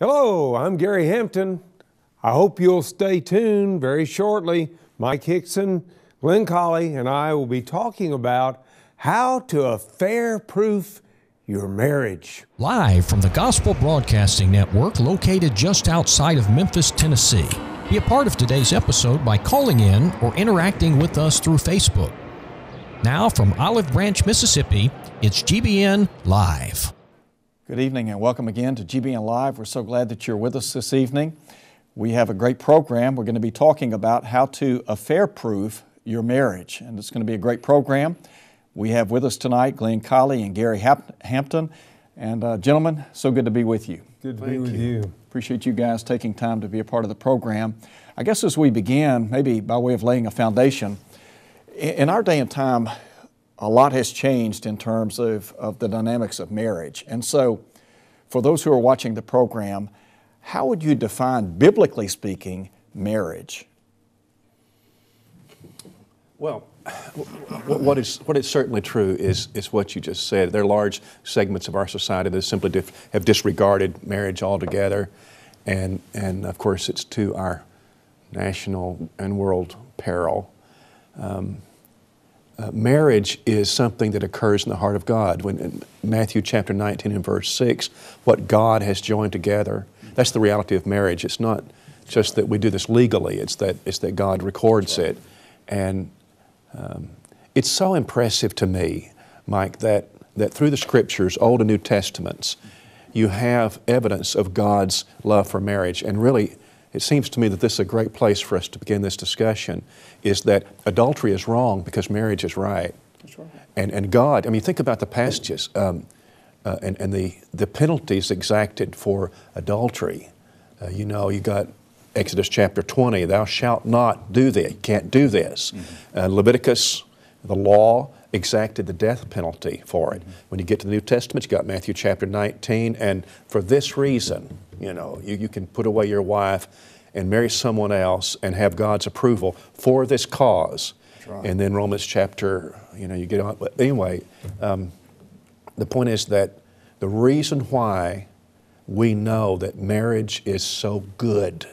Hello, I'm Gary Hampton. I hope you'll stay tuned. Very shortly, Mike Hixson, Glenn Colley, and I will be talking about how to affair-proof your marriage. Live from the Gospel Broadcasting Network located just outside of Memphis, Tennessee. Be a part of today's episode by calling in or interacting with us through Facebook. Now from Olive Branch, Mississippi, it's GBN Live. Good evening and welcome again to GBN Live. We're so glad that you're with us this evening. We have a great program. We're going to be talking about how to affair-proof your marriage, and it's going to be a great program. We have with us tonight Glenn Colley and Gary Hampton. And gentlemen, so good to be with you. Good to be with you. Appreciate you guys taking time to be a part of the program. I guess as we begin, maybe by way of laying a foundation, in our day and time, a lot has changed in terms of the dynamics of marriage. And so, for those who are watching the program, how would you define, biblically speaking, marriage? Well, what is certainly true is what you just said. There are large segments of our society that simply have disregarded marriage altogether, and of course it's to our national and world peril. Marriage is something that occurs in the heart of God. When in Matthew chapter 19 and verse 6, what God has joined together, that's the reality of marriage. It's not just that we do this legally, it's that God records it. And it's so impressive to me, Mike, that through the Scriptures, Old and New Testaments, you have evidence of God's love for marriage. And really, it seems to me that this is a great place for us to begin this discussion, is that adultery is wrong because marriage is right. That's right. And God, I mean, think about the passages and the penalties exacted for adultery. You got Exodus chapter 20, thou shalt not do this, you can't do this. Mm-hmm. Leviticus, the law, exacted the death penalty for it. Mm-hmm. When you get to the New Testament, you got Matthew chapter 19, and for this reason, you can put away your wife and marry someone else and have God's approval for this cause. Right. And then Romans chapter, you get on. But anyway, the point is that the reason why we know that marriage is so good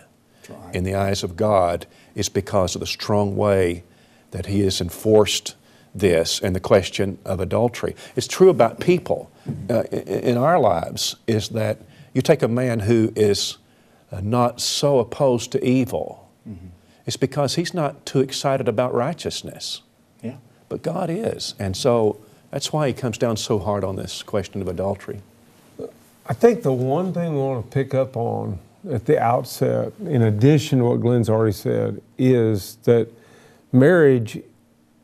in the eyes of God is because of the strong way that He has enforced this and the question of adultery. It's true about people in our lives, is that you take a man who is not so opposed to evil. Mm-hmm. It's because he's not too excited about righteousness. Yeah. But God is. And so that's why He comes down so hard on this question of adultery. I think the one thing we want to pick up on at the outset, in addition to what Glenn's already said, is that marriage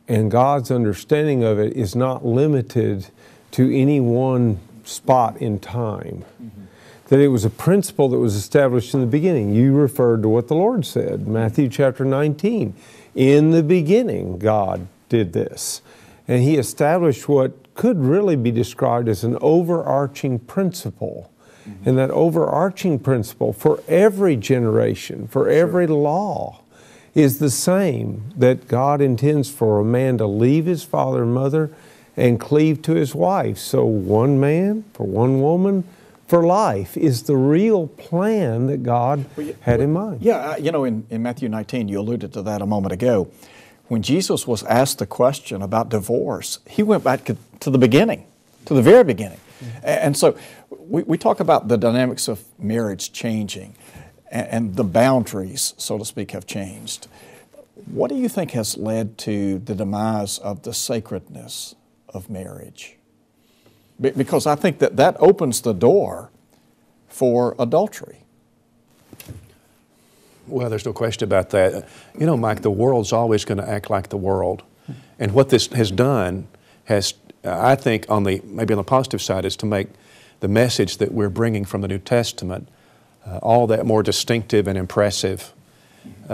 and God's understanding of it is not limited to any one spot in time. Mm-hmm. That it was a principle that was established in the beginning. You referred to what the Lord said, Matthew chapter 19. In the beginning, God did this. And He established what could really be described as an overarching principle. Mm-hmm. And that overarching principle for every generation, for every law, is the same, that God intends for a man to leave his father and mother and cleave to his wife. So one man for one woman for life is the real plan that God had in mind. Yeah, in Matthew 19, you alluded to that a moment ago. When Jesus was asked the question about divorce, He went back to the beginning, to the very beginning. Mm-hmm. And so we talk about the dynamics of marriage changing, and the boundaries, so to speak, have changed. What do you think has led to the demise of the sacredness of marriage? Because I think that opens the door for adultery. Well, there's no question about that. Mike, the world's always going to act like the world. And what this has done I think, maybe on the positive side, is to make the message that we're bringing from the New Testament all that more distinctive and impressive.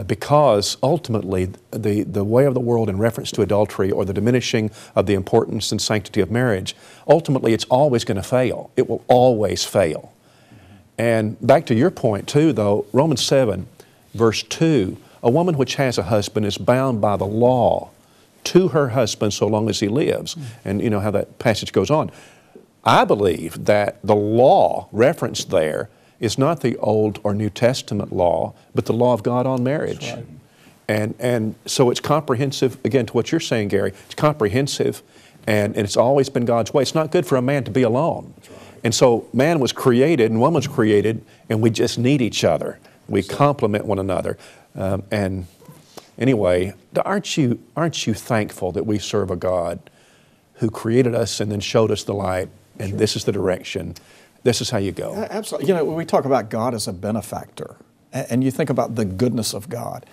Because ultimately, the way of the world in reference to adultery or the diminishing of the importance and sanctity of marriage, ultimately it's always going to fail. It will always fail. And back to your point too, though, Romans 7, verse 2, a woman which has a husband is bound by the law to her husband so long as he lives. And you know how that passage goes on. I believe that the law referenced there is not the Old or New Testament law, but the law of God on marriage. That's right. And so it's comprehensive, again, to what you're saying, Gary. It's comprehensive, and it's always been God's way. It's not good for a man to be alone. That's right. And so man was created and woman was created, and we just need each other. We complement one another. And anyway, aren't you thankful that we serve a God who created us and then showed us the light, and this is the direction, this is how you go? Absolutely. You know, when we talk about God as a benefactor, and you think about the goodness of God,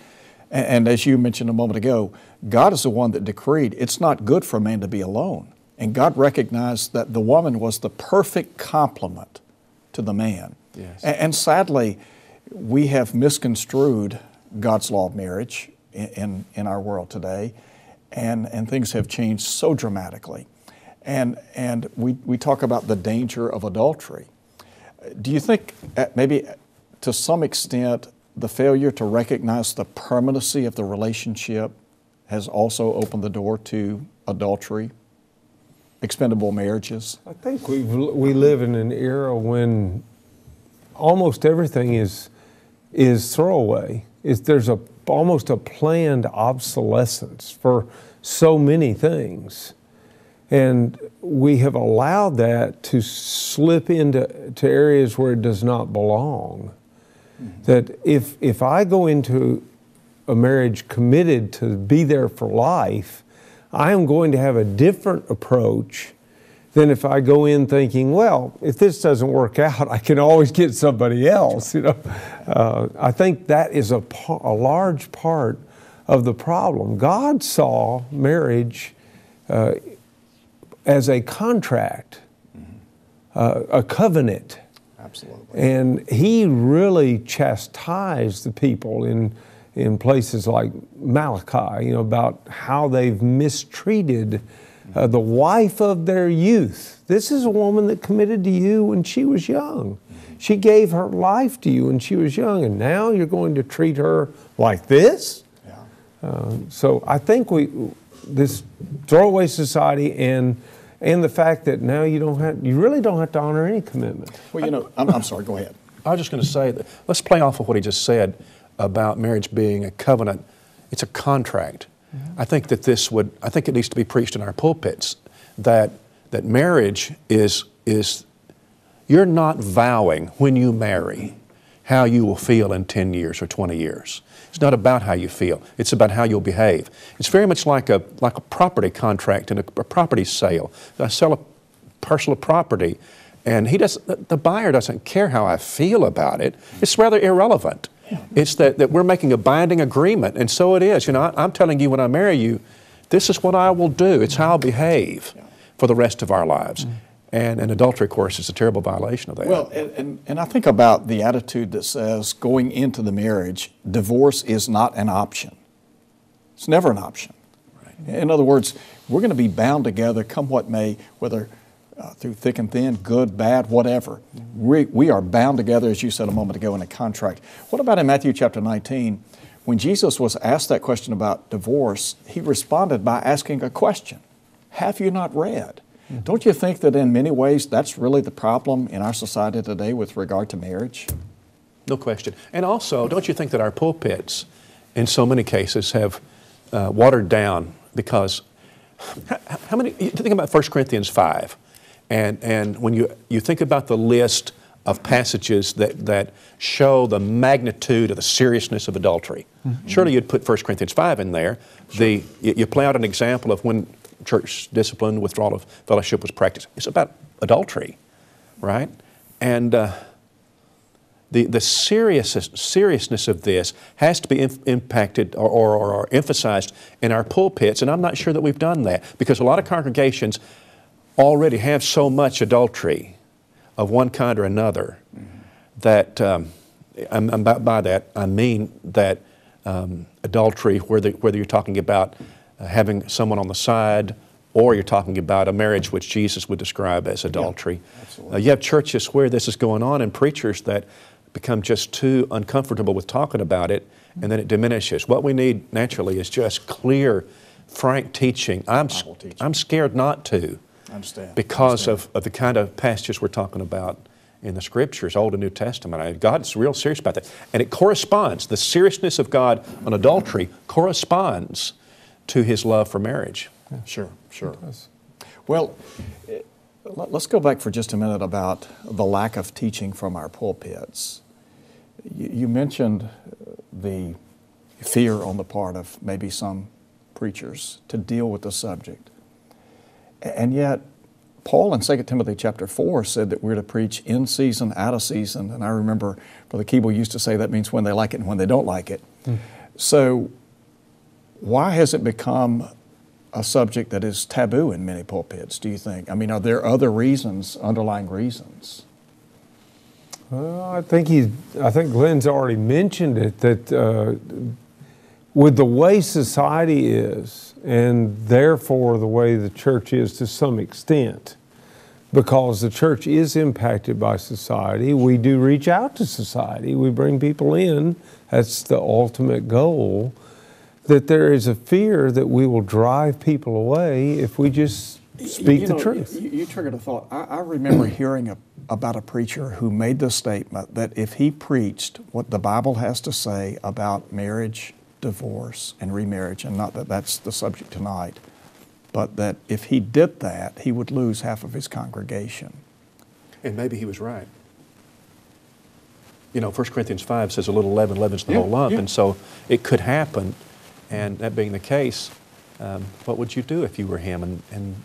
and as you mentioned a moment ago, God is the one that decreed it's not good for a man to be alone. And God recognized that the woman was the perfect complement to the man. Yes. And sadly, we have misconstrued God's law of marriage in our world today, and things have changed so dramatically. And we talk about the danger of adultery. Do you think maybe to some extent the failure to recognize the permanency of the relationship has also opened the door to adultery, expendable marriages? I think we live in an era when almost everything is throwaway. There's almost a planned obsolescence for so many things. And we have allowed that to slip into areas where it does not belong. Mm-hmm. That if I go into a marriage committed to be there for life, I am going to have a different approach than if I go in thinking, well, if this doesn't work out, I can always get somebody else. You know, I think that is a large part of the problem. God saw marriage as a contract, a covenant. Absolutely. And He really chastised the people in places like Malachi, you know, about how they've mistreated the wife of their youth. This is a woman that committed to you when she was young. She gave her life to you when she was young, and now you're going to treat her like this? Yeah. So I think this throwaway society and the fact that now you really don't have to honor any commitment. Well, you know, I'm sorry, go ahead. I was just going to say that, let's play off of what he just said about marriage being a covenant. It's a contract. Mm-hmm. I think it needs to be preached in our pulpits that marriage is you're not vowing when you marry how you will feel in 10 years or 20 years. It's not about how you feel. It's about how you'll behave. It's very much like a property contract and a property sale. I sell a parcel of property, and the buyer doesn't care how I feel about it. It's rather irrelevant. It's that we're making a binding agreement, and so it is. You know, I'm telling you when I marry you, this is what I will do. It's how I'll behave for the rest of our lives. And adultery, of course, is a terrible violation of that. Well, and I think about the attitude that says going into the marriage, divorce is not an option. It's never an option. Right. In other words, we're going to be bound together come what may, whether through thick and thin, good, bad, whatever. We are bound together, as you said a moment ago, in a contract. What about in Matthew chapter 19? When Jesus was asked that question about divorce, He responded by asking a question. Have you not read? Don't you think that in many ways that's really the problem in our society today with regard to marriage? No question. And also, don't you think that our pulpits in so many cases have watered down because how many, you think about 1 Corinthians 5, and when you think about the list of passages that show the magnitude of the seriousness of adultery, surely you'd put 1 Corinthians 5 in there. Sure. You play out an example of when church discipline, withdrawal of fellowship was practiced. It's about adultery, right? And the seriousness of this has to be impacted or emphasized in our pulpits, and I'm not sure that we've done that because a lot of congregations already have so much adultery of one kind or another that, by that I mean that adultery, whether you're talking about having someone on the side, or you're talking about a marriage which Jesus would describe as adultery. Yeah, you have churches where this is going on and preachers that become just too uncomfortable with talking about it, and then it diminishes. What we need naturally is just clear, frank teaching. I'm scared not to. I understand. Because of the kind of passages we're talking about in the Scriptures, Old and New Testament. God's real serious about that. And it corresponds, the seriousness of God on adultery corresponds to His love for marriage. Yeah. Sure, sure. Well, let's go back for just a minute about the lack of teaching from our pulpits. You mentioned the fear on the part of maybe some preachers to deal with the subject. And yet, Paul in 2 Timothy chapter 4 said that we're to preach in season, out of season. And I remember Brother Keeble used to say that means when they like it and when they don't like it. So why has it become a subject that is taboo in many pulpits, do you think? I mean, are there other reasons, underlying reasons? Well, I think Glenn's already mentioned it, that with the way society is, and therefore the way the church is to some extent, because the church is impacted by society, we do reach out to society. We bring people in. That's the ultimate goal. That there is a fear that we will drive people away if we just speak the truth. You triggered a thought. I remember hearing about a preacher who made the statement that if he preached what the Bible has to say about marriage, divorce, and remarriage, and not that that's the subject tonight, but that if he did that, he would lose half of his congregation. And maybe he was right. You know, 1 Corinthians 5 says a little leaven leavens the whole lump, and so it could happen. And that being the case, what would you do if you were him? And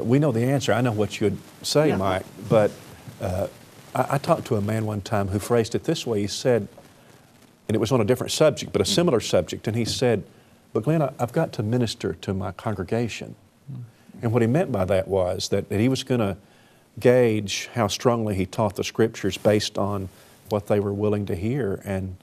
we know the answer. I know what you'd say, Mike, but I talked to a man one time who phrased it this way. He said, and it was on a different subject, but a similar subject, and he said, but Glenn, I've got to minister to my congregation. And what he meant by that was that he was going to gauge how strongly he taught the Scriptures based on what they were willing to hear. And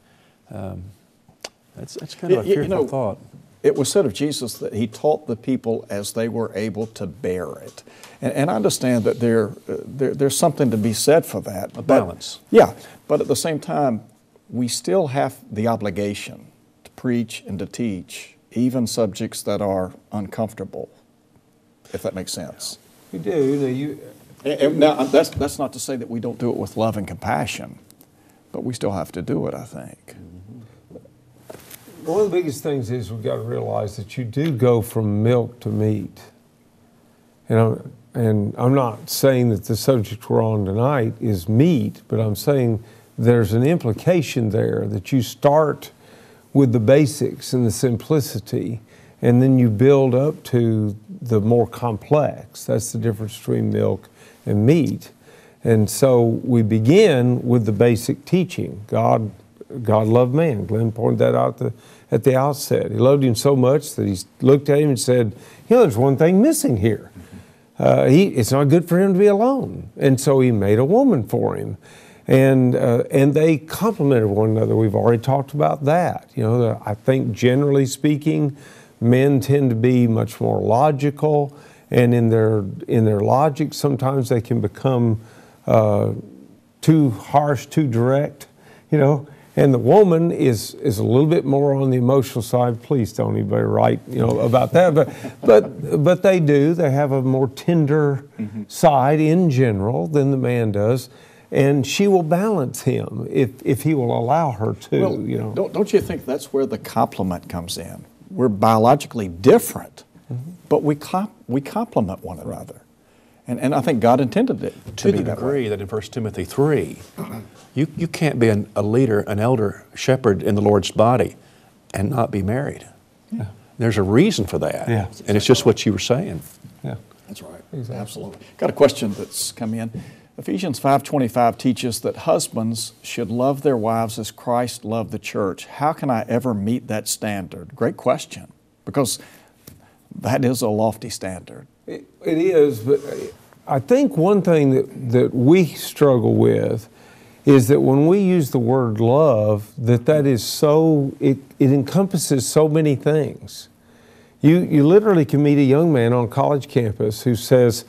that's kind of a fearful thought. It was said of Jesus that He taught the people as they were able to bear it. And I understand that there's something to be said for that. A balance. Yeah, but at the same time, we still have the obligation to preach and to teach, even subjects that are uncomfortable, if that makes sense. We do. Now, that's not to say that we don't do it with love and compassion, but we still have to do it, I think. One of the biggest things is we've got to realize that you do go from milk to meat. And I'm not saying that the subject we're on tonight is meat, but I'm saying there's an implication there that you start with the basics and the simplicity, and then you build up to the more complex. That's the difference between milk and meat. And so we begin with the basic teaching. God loved man. Glenn pointed that out at the outset. He loved him so much that he looked at him and said, there's one thing missing here. It's not good for him to be alone. And so He made a woman for him. And they complemented one another. We've already talked about that. I think generally speaking, men tend to be much more logical, and in their logic, sometimes they can become too harsh, too direct, And the woman is a little bit more on the emotional side. Please don't anybody write, about that. But they do. They have a more tender side in general than the man does. And she will balance him if he will allow her to. Well, don't you think that's where the complement comes in? We're biologically different, but we complement one another. And I think God intended it to be that way. To the degree that in 1 Timothy 3, you can't be a leader, an elder shepherd in the Lord's body and not be married. Yeah. There's a reason for that. Yeah. And it's just what you were saying. Yeah, that's right. Exactly. Absolutely. Got a question that's come in. Ephesians 5:25 teaches that husbands should love their wives as Christ loved the church. How can I ever meet that standard? Great question, because that is a lofty standard. It is, but I think one thing that we struggle with is that when we use the word love, that is so, it encompasses so many things. You literally can meet a young man on a college campus who says,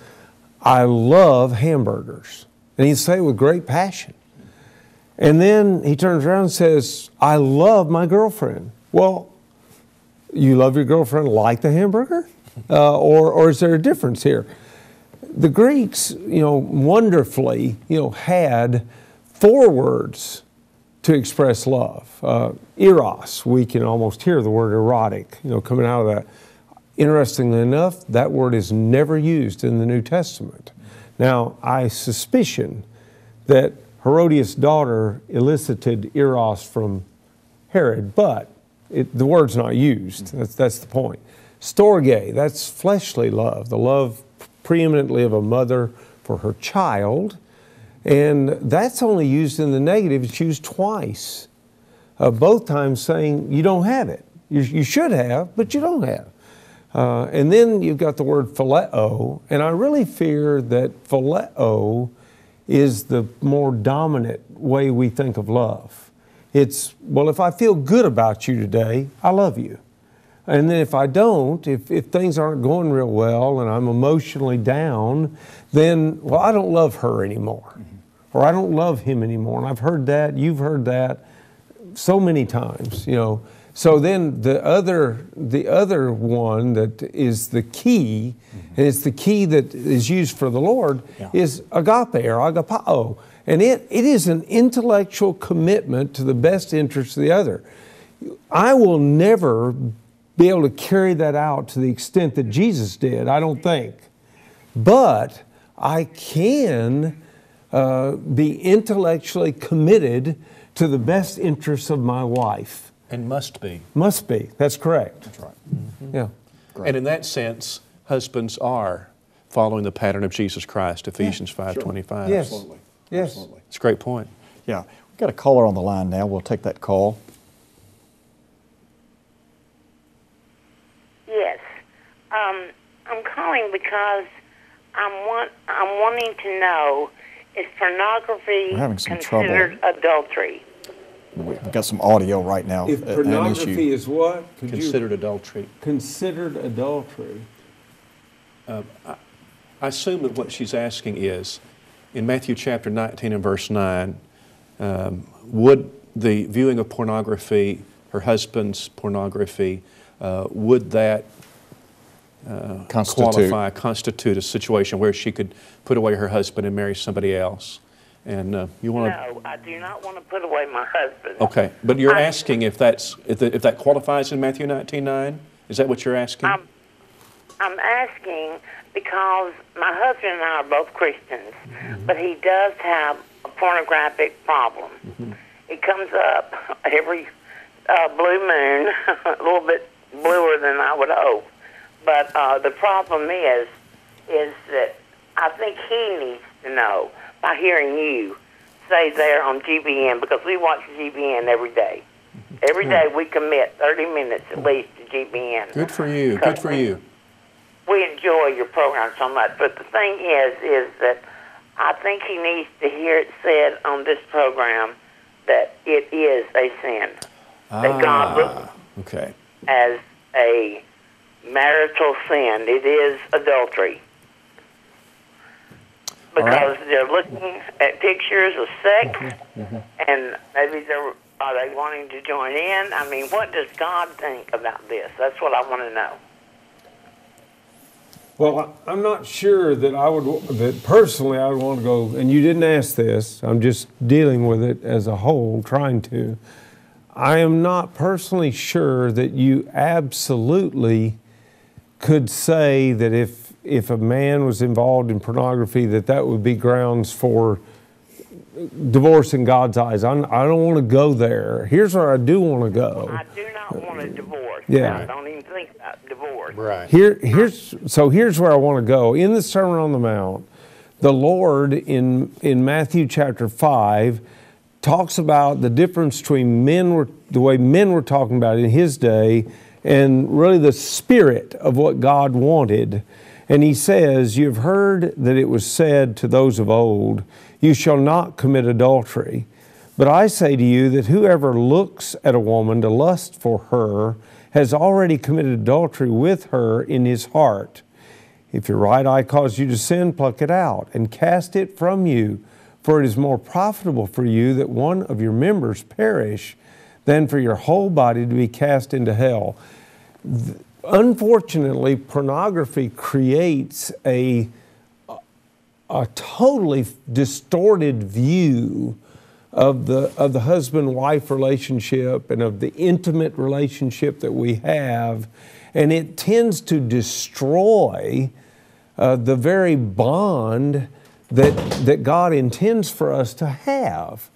I love hamburgers. And he'd say it with great passion. And then he turns around and says, I love my girlfriend. Well, you love your girlfriend like the hamburger? Or is there a difference here? The Greeks, wonderfully, had 4 words to express love. Eros, we can almost hear the word erotic, coming out of that. Interestingly enough, that word is never used in the New Testament. Now, I suspicion that Herodias' daughter elicited Eros from Herod, but the word's not used. That's the point. Storge, that's fleshly love, the love preeminently of a mother for her child. And that's only used in the negative. It's used twice, both times saying you don't have it. You should have, but you don't have. And then you've got the word phileo, and I really fear that phileo is the more dominant way we think of love. It's, well, if I feel good about you today, I love you. And then if I don't, if things aren't going real well and I'm emotionally down, then, well, I don't love her anymore. Or I don't love him anymore. And I've heard that, you've heard that so many times, So then the other one that is the key, and it's the key that is used for the Lord, is agape or agapao. And it is an intellectual commitment to the best interest of the other. I will never be able to carry that out to the extent that Jesus did, I don't think. But I can be intellectually committed to the best interests of my wife. And must be. Must be. That's correct. That's right. Mm-hmm. Yeah. Great. And in that sense, husbands are following the pattern of Jesus Christ, Ephesians 5:25. Yes. Absolutely. Yes. Absolutely. It's a great point. Yeah. We've got a caller on the line now. We'll take that call. Yes. I'm calling because I'm wanting to know, is pornography We're having some considered adultery? We've got some audio right now. If pornography is what? Considered adultery. Considered adultery. I assume that what she's asking is, in Matthew chapter 19 and verse 9, would the viewing of pornography, her husband's pornography, would that constitute a situation where she could put away her husband and marry somebody else? And you want to? No, I do not want to put away my husband. Okay, but you're asking if that qualifies in Matthew 19:9. Is that what you're asking? I'm asking because my husband and I are both Christians, but he does have a pornographic problem. It comes up every blue moon, a little bit bluer than I would hope. But the problem is that I think he needs to know by hearing you say there on GBN, because we watch GBN every day. Every day we commit 30 minutes at least to GBN. Good for you. Good for you. We enjoy your program so much. But the thing is that I think he needs to hear it said on this program that it is a sin. That God looks as a marital sin. It is adultery. Because they're looking at pictures of sex, and maybe are they wanting to join in? I mean, what does God think about this? That's what I want to know. Well, I'm not sure that personally I would want to go, and you didn't ask this, I'm just dealing with it as a whole, trying to. I am not personally sure that you absolutely could say that if a man was involved in pornography, that would be grounds for divorce in God's eyes. I don't want to go there. Here's where I do want to go. I do not want a divorce. Yeah. I don't even think about divorce. Right. Here's where I want to go. In the Sermon on the Mount, the Lord in Matthew chapter 5 talks about the difference between the way men were talking about it in his day and really the spirit of what God wanted. And he says, "You've heard that it was said to those of old, you shall not commit adultery. But I say to you that whoever looks at a woman to lust for her has already committed adultery with her in his heart. If your right eye causes you to sin, pluck it out and cast it from you. For it is more profitable for you that one of your members perish than for your whole body to be cast into hell." Unfortunately, pornography creates a a totally distorted view of the husband-wife relationship and of the intimate relationship that we have, and it tends to destroy the very bond that God intends for us to have.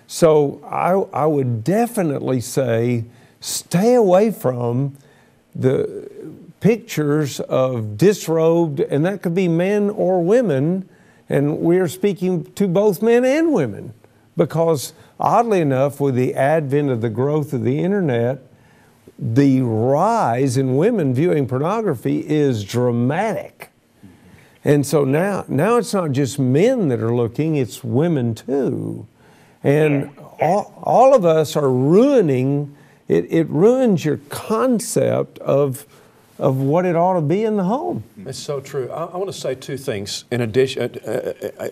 So I would definitely say stay away from the pictures of disrobed, and that could be men or women, and we are speaking to both men and women, because oddly enough, with the advent of the growth of the internet, the rise in women viewing pornography is dramatic. And so now it's not just men that are looking, it's women too. And all of us are ruining, it ruins your concept of what it ought to be in the home. It's so true. I want to say two things in addition,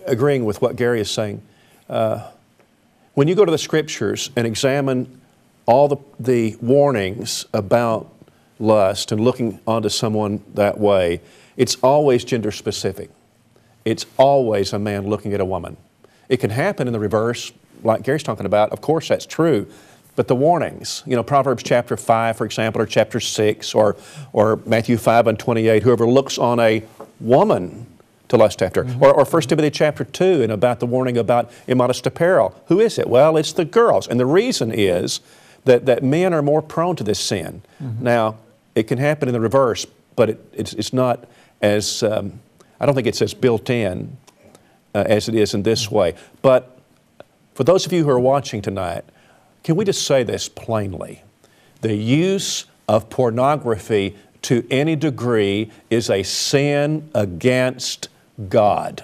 agreeing with what Gary is saying. When you go to the Scriptures and examine all the warnings about lust and looking onto someone that way, it's always gender specific. It's always a man looking at a woman. It can happen in the reverse, like Gary's talking about. Of course, that's true. But the warnings, Proverbs chapter 5, for example, or chapter 6, or Matthew 5:28, whoever looks on a woman to lust after. Mm-hmm. Or 1 Timothy chapter 2, and about the warning about immodest apparel. Who is it? Well, it's the girls. And the reason is that men are more prone to this sin. Mm-hmm. Now, it can happen in the reverse, but it's not as, I don't think it's as built in as it is in this way. But for those of you who are watching tonight, can we just say this plainly? The use of pornography to any degree is a sin against God.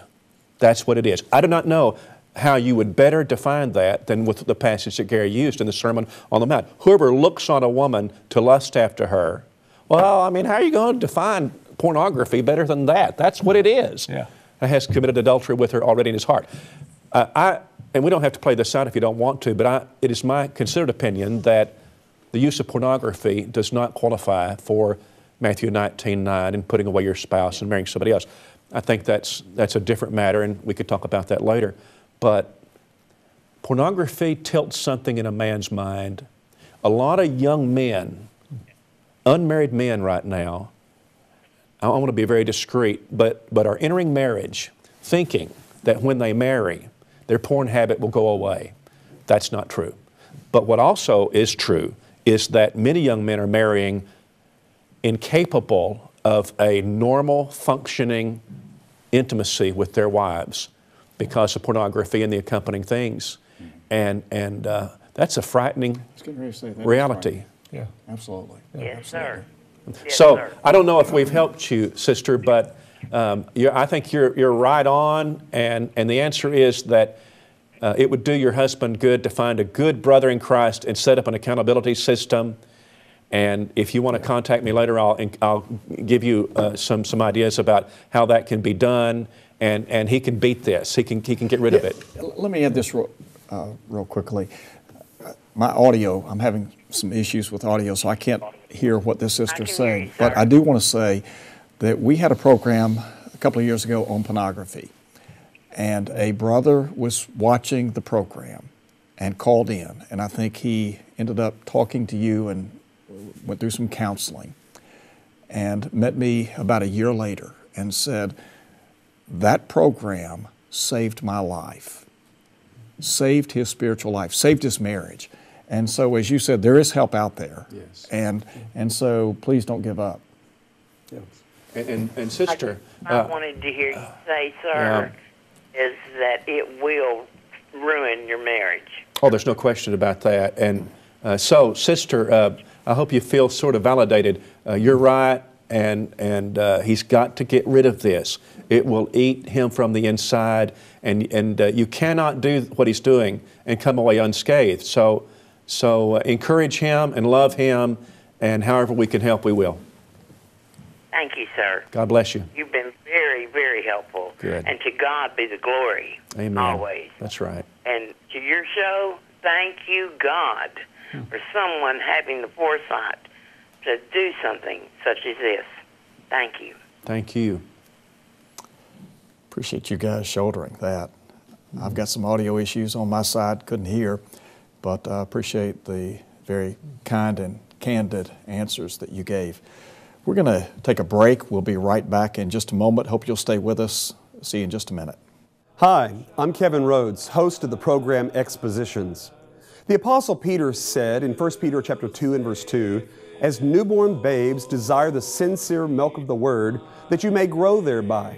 That's what it is. I do not know how you would better define that than with the passage that Gary used in the Sermon on the Mount. Whoever looks on a woman to lust after her, well, I mean, how are you going to define pornography better than that? That's what it is. Yeah. He has committed adultery with her already in his heart. And we don't have to play this out if you don't want to, but it is my considered opinion that the use of pornography does not qualify for Matthew 19:9 and putting away your spouse and marrying somebody else. I think that's a different matter, and we could talk about that later. But pornography tilts something in a man's mind. A lot of young men, unmarried men right now, I want to be very discreet, but are entering marriage thinking that when they marry, their porn habit will go away. That's not true. But what also is true is that many young men are marrying incapable of a normal functioning intimacy with their wives because of pornography and the accompanying things. And that's a frightening reality. Right. Yeah, absolutely. Yeah, yes, absolutely. sir. Yes, So sir. I don't know if we've helped you, sister, but I think you're right on, and the answer is that it would do your husband good to find a good brother in Christ and set up an accountability system. And if you want to contact me later, I'll give you some ideas about how that can be done, and he can beat this. He can get rid of it. Let me add this real quickly. My audio, I'm having some issues with audio, so I can't hear what this sister's saying. But I do want to say that we had a program a couple of years ago on pornography, and a brother was watching the program and called in, and I think he ended up talking to you and went through some counseling and met me about a year later and said, that program saved my life, saved his spiritual life, saved his marriage. And so, as you said, there is help out there. Yes. And so please don't give up. Yes. And sister, I wanted to hear you say, sir, is that it will ruin your marriage. Oh, there's no question about that. And so, sister, I hope you feel sort of validated. You're right, and he's got to get rid of this. It will eat him from the inside, and you cannot do what he's doing and come away unscathed. So encourage him and love him, and however we can help, we will. Thank you, sir. God bless you. You've been very, very helpful. Good. And to God be the glory. Amen. Always. That's right. And to your show, thank you, God, for someone having the foresight to do something such as this. Thank you. Thank you. Appreciate you guys shouldering that. I've got some audio issues on my side, couldn't hear, but I appreciate the very kind and candid answers that you gave. We're going to take a break. We'll be right back in just a moment. Hope you'll stay with us. See you in just a minute. Hi, I'm Kevin Rhodes, host of the program Expositions. The Apostle Peter said in 1 Peter chapter 2 and verse 2, "As newborn babes desire the sincere milk of the Word, that you may grow thereby."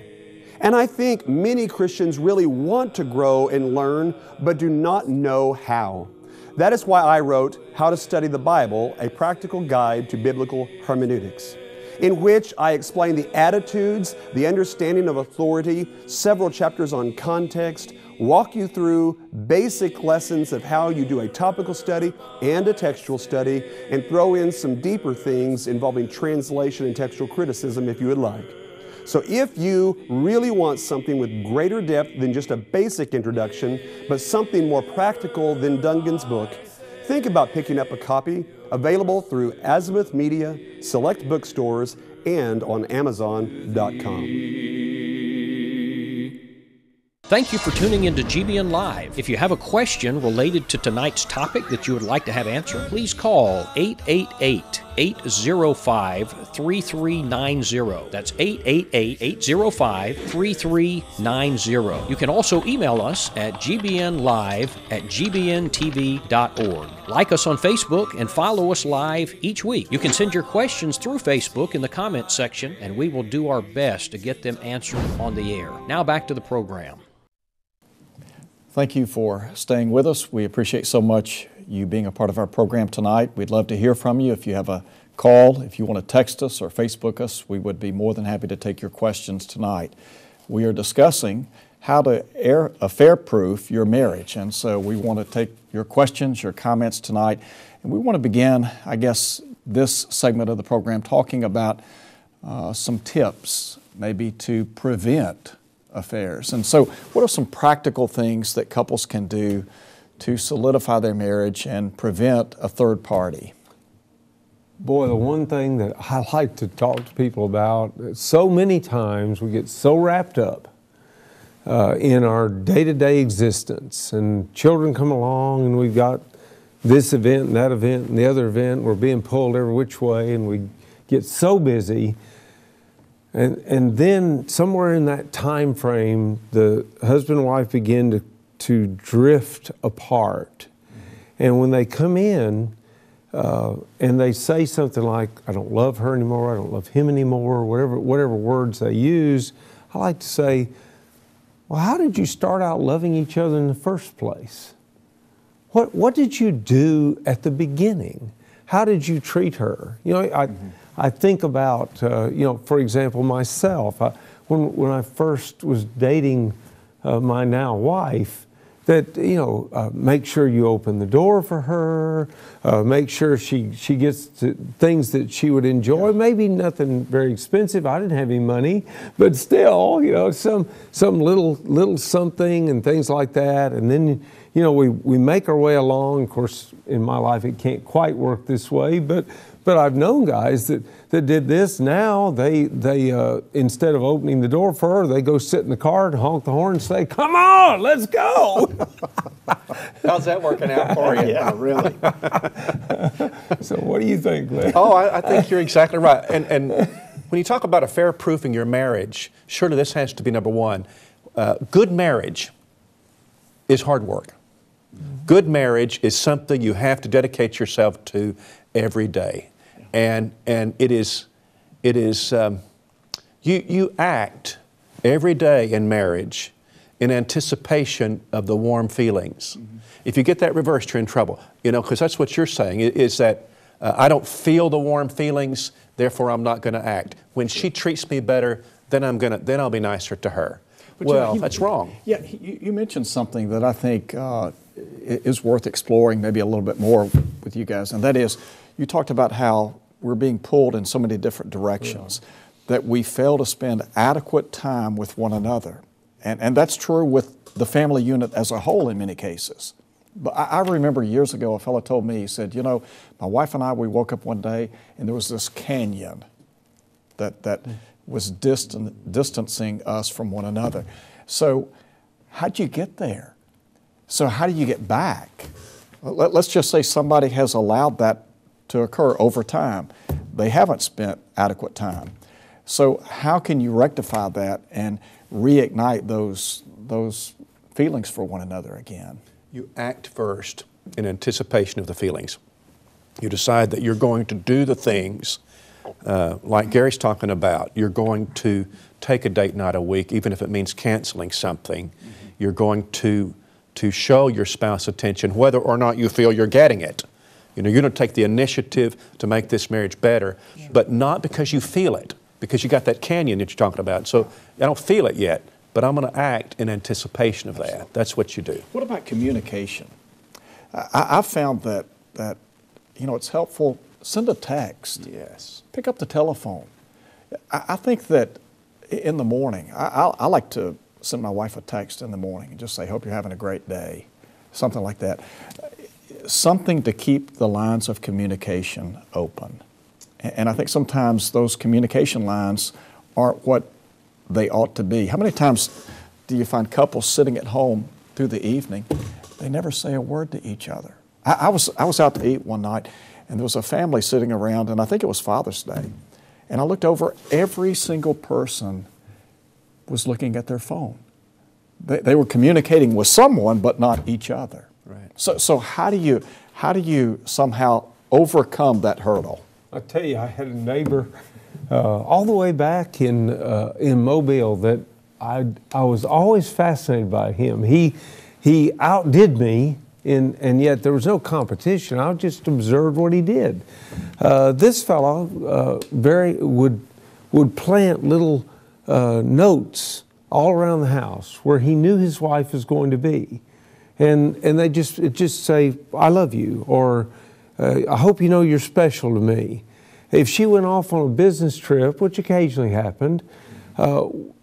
And I think many Christians really want to grow and learn, but do not know how. That is why I wrote How to Study the Bible, a practical guide to biblical hermeneutics, in which I explain the attitudes, the understanding of authority, several chapters on context, walk you through basic lessons of how you do a topical study and a textual study, and throw in some deeper things involving translation and textual criticism if you would like. So if you really want something with greater depth than just a basic introduction, but something more practical than Dungan's book, think about picking up a copy, available through Azimuth Media, select bookstores, and on Amazon.com. Thank you for tuning into GBN Live. If you have a question related to tonight's topic that you would like to have answered, please call 888-805-3390. That's 888-805-3390. You can also email us at gbnlive@gbntv.org. Like us on Facebook and follow us live each week. You can send your questions through Facebook in the comments section, and we will do our best to get them answered on the air. Now back to the program. Thank you for staying with us. We appreciate so much you being a part of our program tonight. We'd love to hear from you. If you have a call, if you want to text us or Facebook us, we would be more than happy to take your questions tonight. We are discussing how to affair-proof your marriage, and so we want to take your questions, your comments tonight, and we want to begin, I guess, this segment of the program talking about some tips maybe to prevent affairs. And so what are some practical things that couples can do to solidify their marriage and prevent a third party? Boy, the one thing that I like to talk to people about, so many times we get so wrapped up in our day-to-day existence, and children come along and we've got this event and that event and the other event. We're being pulled every which way and we get so busy. And then somewhere in that time frame, the husband and wife begin to drift apart. And when they come in and they say something like, "I don't love her anymore, I don't love him anymore," whatever words they use, I like to say, well, how did you start out loving each other in the first place? What did you do at the beginning? How did you treat her? You know, I think about, for example, myself. When I first was dating my now wife, that, make sure you open the door for her, make sure she gets to things that she would enjoy. Maybe nothing very expensive. I didn't have any money, but still, some little something and things like that. And then, we make our way along. Of course, in my life, it can't quite work this way, but I've known guys that did this. Now they instead of opening the door for her, they go sit in the car and honk the horn and say, "Come on, let's go." How's that working out for you? Yeah, really. So what do you think, Glenn? Oh, I think you're exactly right. And when you talk about affair-proofing your marriage, surely this has to be number one. Good marriage is hard work. Good marriage is something you have to dedicate yourself to every day. And it is you act every day in marriage in anticipation of the warm feelings. Mm-hmm. If you get that reversed, you're in trouble. Because that's what you're saying, is that I don't feel the warm feelings, therefore I'm not going to act. When she treats me better, then I'll be nicer to her. But that's wrong. Yeah, you mentioned something that I think is worth exploring maybe a little bit more with you guys, and that is, you talked about how we're being pulled in so many different directions, that we fail to spend adequate time with one another. And that's true with the family unit as a whole in many cases. But I remember years ago, a fellow told me, he said, my wife and I, we woke up one day and there was this canyon that was distancing us from one another. So how'd you get there? So how do you get back? Let's just say somebody has allowed that to occur over time. They haven't spent adequate time. So how can you rectify that and reignite those feelings for one another again? You act first in anticipation of the feelings. You decide that you're going to do the things like Gary's talking about. You're going to take a date night a week, even if it means canceling something. Mm-hmm. You're going to show your spouse attention whether or not you feel you're getting it. You know, you're going to take the initiative to make this marriage better, but not because you feel it, because you got that canyon that you're talking about. So I don't feel it yet, but I'm going to act in anticipation of that. That's what you do. What about communication? I've found that it's helpful. Send a text. Yes. Pick up the telephone. I think that in the morning, I like to send my wife a text in the morning and just say, hope you're having a great day, something like that. Something to keep the lines of communication open. And I think sometimes those communication lines aren't what they ought to be. How many times do you find couples sitting at home through the evening, they never say a word to each other? I was out to eat one night, and there was a family sitting around, and I think it was Father's Day. And I looked over, every single person was looking at their phone. They were communicating with someone, but not each other. Right. So how do you somehow overcome that hurdle? I tell you, I had a neighbor all the way back in Mobile that I was always fascinated by him. He outdid me, and yet there was no competition. I just observed what he did. This fellow would plant little notes all around the house where he knew his wife was going to be, and they just say, "I love you," or "I hope you know you're special to me." If she went off on a business trip, which occasionally happened,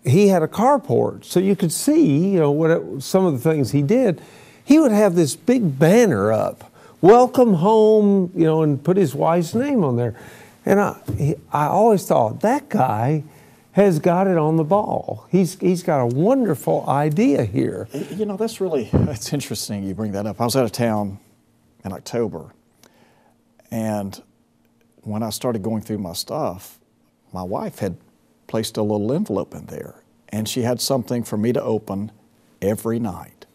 he had a carport, so you could see, some of the things he did. He would have this big banner up, "Welcome home," and put his wife's name on there. And I always thought, that guy has got it on the ball. He's got a wonderful idea here. That's interesting you bring that up. I was out of town in October, and when I started going through my stuff, my wife had placed a little envelope in there, and she had something for me to open every night.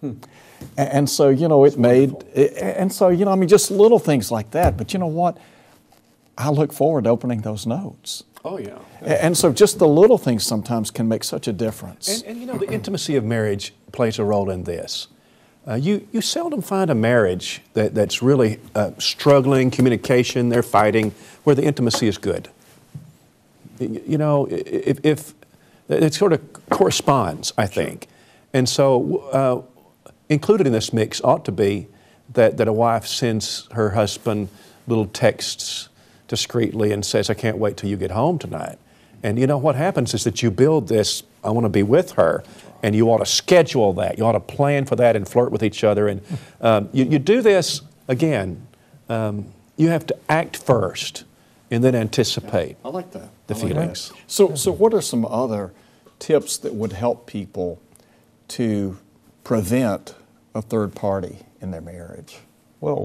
And so, it made, and so, just little things like that. But you know what? I look forward to opening those notes. Oh, yeah. And so just the little things sometimes can make such a difference. And the intimacy of marriage plays a role in this. You seldom find a marriage that's really struggling, communication, they're fighting, where the intimacy is good. If it sort of corresponds, I think. And so included in this mix ought to be that a wife sends her husband little texts discreetly and says, "I can't wait till you get home tonight." And what happens is that you build this, "I want to be with her," and you ought to schedule that. You ought to plan for that and flirt with each other. And you do this, again, you have to act first and then anticipate. I like that. The feelings. So what are some other tips that would help people to prevent a third party in their marriage? Well,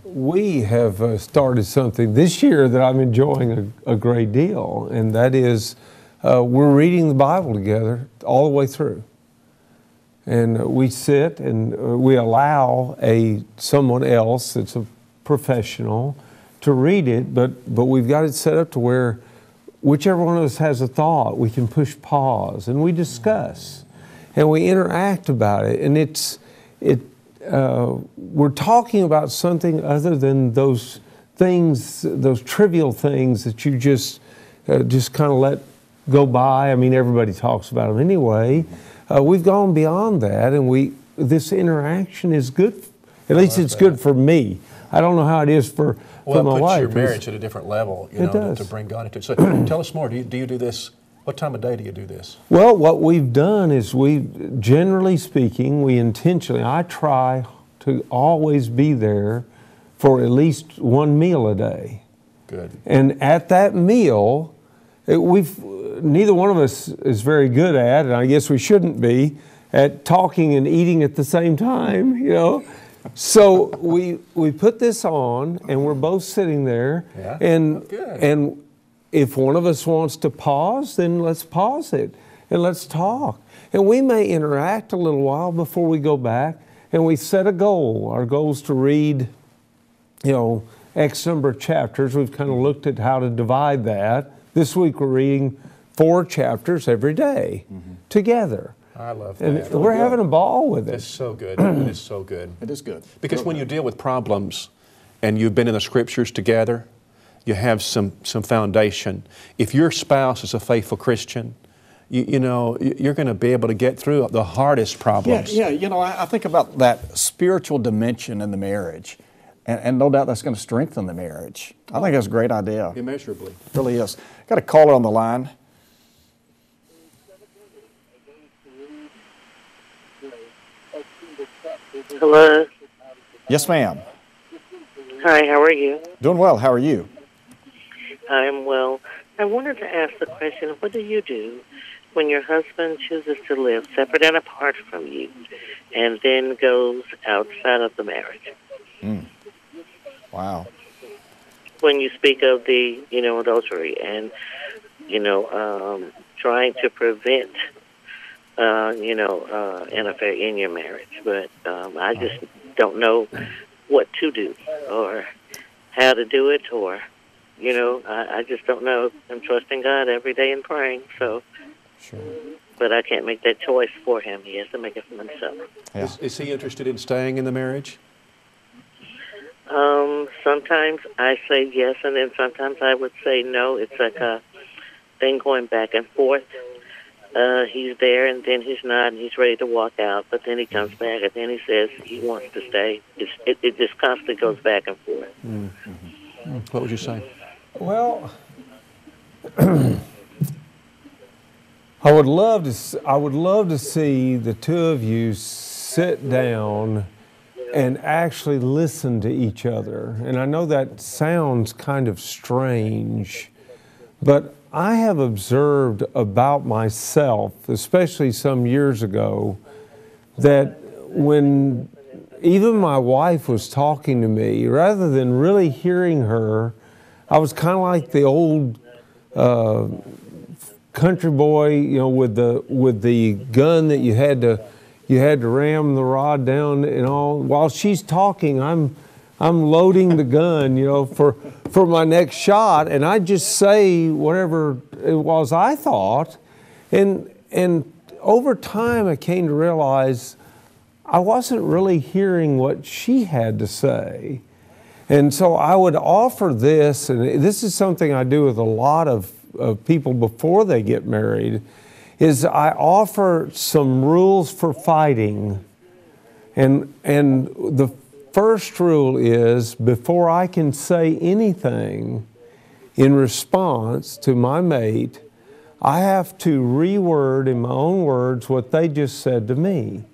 we have started something this year that I'm enjoying a great deal, and that is we're reading the Bible together all the way through. And we sit and we allow someone else that's a professional to read it, but we've got it set up to where whichever one of us has a thought, we can push pause and we discuss and we interact about it. And we're talking about something other than those things, those trivial things that you just kind of let go by. I mean, everybody talks about them anyway. We've gone beyond that, and this interaction is good. At least it's good for me. I don't know how it is for my wife. Well, it puts your marriage at a different level, to bring God into it. So tell us more. Do you do this? What time of day do you do this? Well, what we've done is generally speaking, I try to always be there for at least one meal a day. Good. And at that meal, neither one of us is very good at, and I guess we shouldn't be, at talking and eating at the same time, you know. So we put this on, and we're both sitting there, and if one of us wants to pause, then let's pause it and let's talk. And we may interact a little while before we go back, and we set a goal. Our goal is to read, you know, X number of chapters. We've kind of looked at how to divide that. This week we're reading 4 chapters every day together. I love that. And we're having a ball with it. It's so good. It is so good. It is good. Because when you deal with problems and you've been in the Scriptures together, you have some foundation. If your spouse is a faithful Christian, you know, you're going to be able to get through the hardest problems. Yeah, you know, I think about that spiritual dimension in the marriage, and no doubt that's going to strengthen the marriage. I think that's a great idea. Immeasurably. It really is. Got a caller on the line. Hello. Yes, ma'am. Hi, how are you? Doing well. How are you? I'm well. I wanted to ask the question, what do you do when your husband chooses to live separate and apart from you and then goes outside of the marriage? Wow. When you speak of the, you know, adultery and, you know, trying to prevent, you know, an affair in your marriage. But I just don't know what to do or how to do it, or, you know, I just don't know. I'm trusting God every day and praying, so. Sure. But I can't make that choice for him. He has to make it for himself. Yeah. Is he interested in staying in the marriage? Sometimes I say yes, and then sometimes I would say no. It's like a thing going back and forth. He's there, and then he's not, and he's ready to walk out, but then he comes back, and then he says he wants to stay. It just constantly goes back and forth. What would you say? Well, I would love to see the two of you sit down and actually listen to each other. And I know that sounds kind of strange, but I have observed about myself, especially some years ago, that when even my wife was talking to me, rather than really hearing her, I was kind of like the old country boy, you know, with the gun that you had to ram the rod down and all. While she's talking, I'm loading the gun, you know, for my next shot, and I just say whatever it was I thought, and over time I came to realize I wasn't really hearing what she had to say. And so I would offer this, and this is something I do with a lot of people before they get married, is I offer some rules for fighting. And the first rule is, before I can say anything in response to my mate, I have to reword in my own words what they just said to me.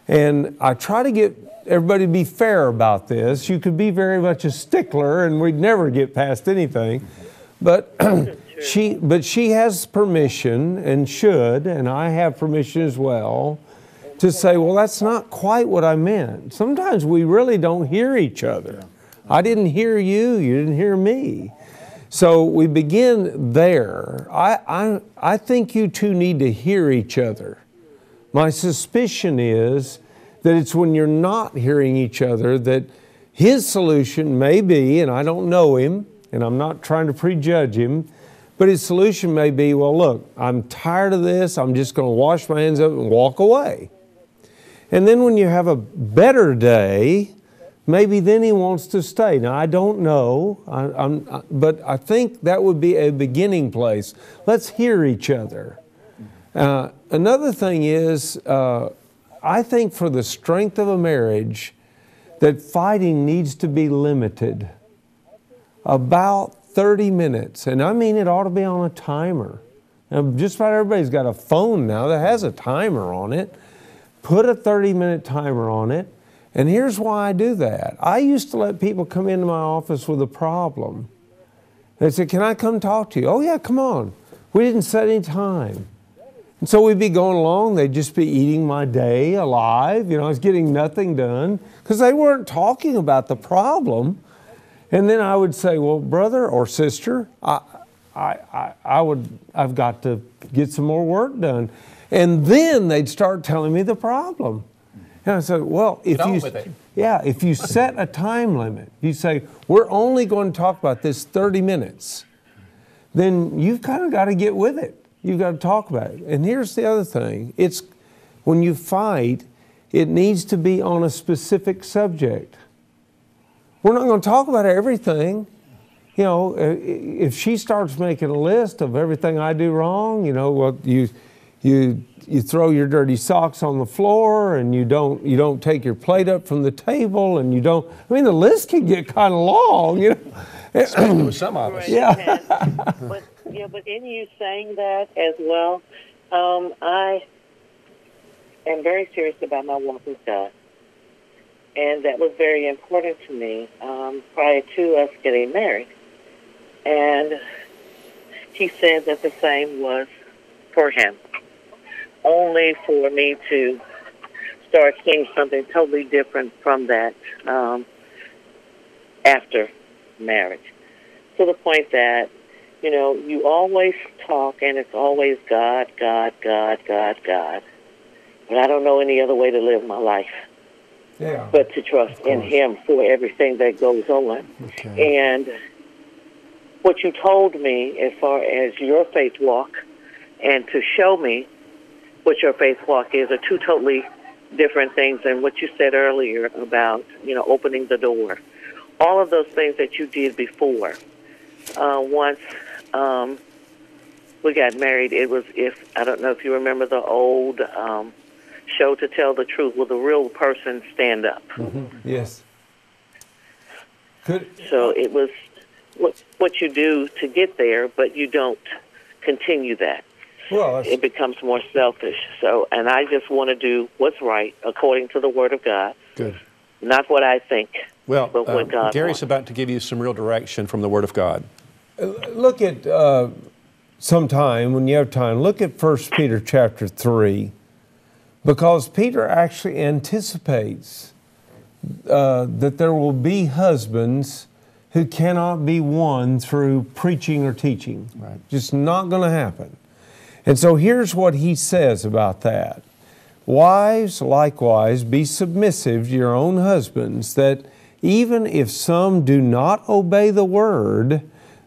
And I try to get everybody to be fair about this. You could be very much a stickler and we'd never get past anything. But she has permission, and should, and I have permission as well, to say, well, that's not quite what I meant. Sometimes we really don't hear each other. I didn't hear you, you didn't hear me. So we begin there. I think you two need to hear each other. My suspicion is that it's when you're not hearing each other that his solution may be, and I don't know him, and I'm not trying to prejudge him, but his solution may be, well, look, I'm tired of this. I'm just going to wash my hands up and walk away. And then when you have a better day, maybe then he wants to stay. Now, I don't know, but I think that would be a beginning place. Let's hear each other. Another thing is, I think for the strength of a marriage, that fighting needs to be limited. About 30 minutes, and I mean it ought to be on a timer. Now, just about everybody's got a phone now that has a timer on it. Put a 30-minute timer on it, and here's why I do that. I used to let people come into my office with a problem, They said, can I come talk to you? Oh, yeah, come on. We didn't set any time. And so we'd be going along. They'd just be eating my day alive. You know, I was getting nothing done because they weren't talking about the problem. And then I would say, well, brother or sister, I've got to get some more work done. And then they'd start telling me the problem. And I said, well, if you set a time limit, you say, we're only going to talk about this 30 minutes, then you've kind of got to get with it. You've got to talk about it. And here's the other thing. It's when you fight, it needs to be on a specific subject. We're not going to talk about everything. You know, if she starts making a list of everything I do wrong, you know, well, you throw your dirty socks on the floor, and you don't take your plate up from the table, and you don't. I mean, the list can get kind of long, you know. Especially with some of us. Yeah. But in you saying that as well, I am very serious about my walk with God, and that was very important to me prior to us getting married. And he said that the same was for him. Only for me to start seeing something totally different from that after marriage. To the point that, you know, you always talk and it's always God, God, God, God, God. But I don't know any other way to live my life. Yeah. But to trust in Him for everything that goes on. Okay. And what you told me as far as your faith walk and to show me what your faith walk is are two totally different things than what you said earlier about, you know, opening the door. All of those things that you did before. Once we got married, it was, I don't know if you remember the old show To Tell the Truth, will the real person stand up? Mm-hmm. Yes. So it was what you do to get there, but you don't continue that. Well, it becomes more selfish. So, and I just want to do what's right according to the Word of God. Good. Not what I think, well, but what God Gary's wants. about to give you some real direction from the Word of God. Look at sometime, when you have time, look at 1 Peter chapter 3, because Peter actually anticipates that there will be husbands who cannot be won through preaching or teaching. Right. Just not going to happen. And so here's what he says about that. Wives, likewise, be submissive to your own husbands, that even if some do not obey the word,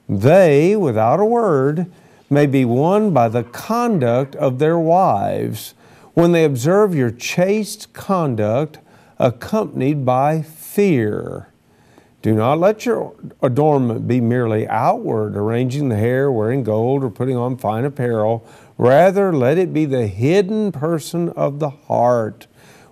they, without a word, may be won by the conduct of their wives, when they observe your chaste conduct accompanied by fear. Do not let your adornment be merely outward, arranging the hair, wearing gold, or putting on fine apparel. Rather, let it be the hidden person of the heart,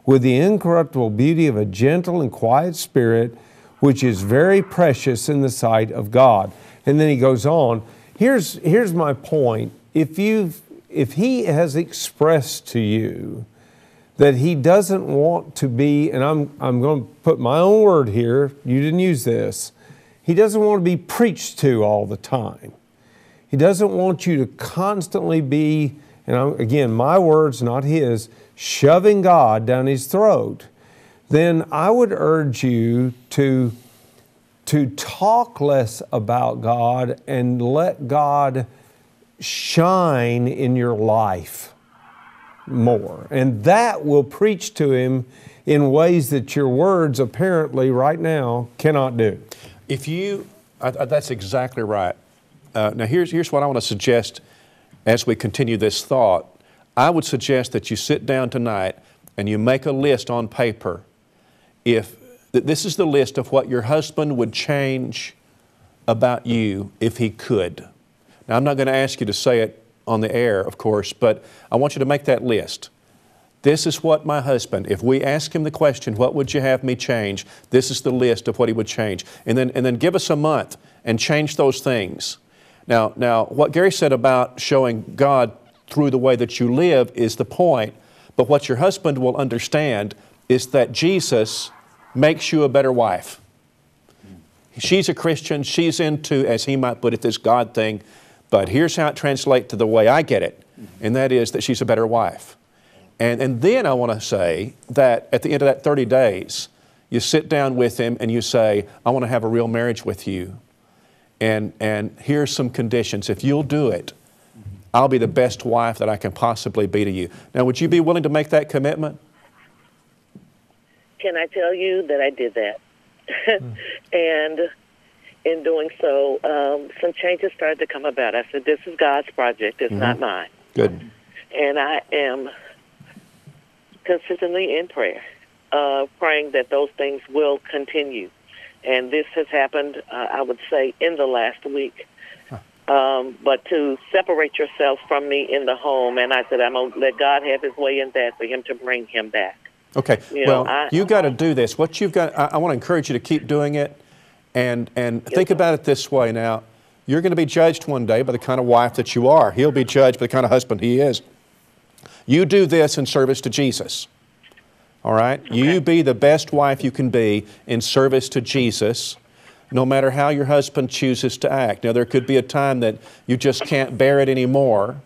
with the incorruptible beauty of a gentle and quiet spirit, which is very precious in the sight of God. And then he goes on. Here's my point. If he has expressed to you that he doesn't want to be, and I'm going to put my own word here, you didn't use this, he doesn't want to be preached to all the time. He doesn't want you to constantly be, and again, my words, not his, shoving God down his throat. Then I would urge you to talk less about God and let God shine in your life more. And that will preach to Him in ways that your words apparently right now cannot do. That's exactly right. Now here's what I want to suggest as we continue this thought. I would suggest that you sit down tonight and you make a list on paper. This is the list of what your husband would change about you if he could. Now I'm not going to ask you to say it on the air, of course, but I want you to make that list. This is what my husband, if we ask him the question, what would you have me change? This is the list of what he would change. And then give us a month and change those things. Now, what Gary said about showing God through the way that you live is the point, but what your husband will understand is that Jesus makes you a better wife. she's a Christian, she's into, as he might put it, this God thing, but here's how it translates to the way I get it, and that is that she's a better wife. And then I want to say that at the end of that 30 days, you sit down with him and you say, I want to have a real marriage with you. And here's some conditions. If you'll do it, I'll be the best wife that I can possibly be to you. Now, would you be willing to make that commitment? Can I tell you that I did that? And in doing so, some changes started to come about. I said, this is God's project. It's not mine. Good. And I am consistently in prayer, praying that those things will continue. And this has happened, I would say, in the last week. But to separate yourself from me in the home, and I said, I'm going to let God have his way in that for him to bring him back. Okay. You got to do this. What you've got, I want to encourage you to keep doing it, and think about it this way now. You're going to be judged one day by the kind of wife that you are. He'll be judged by the kind of husband he is. You do this in service to Jesus. All right? Okay. You be the best wife you can be in service to Jesus, no matter how your husband chooses to act. Now, there could be a time that you just can't bear it anymore,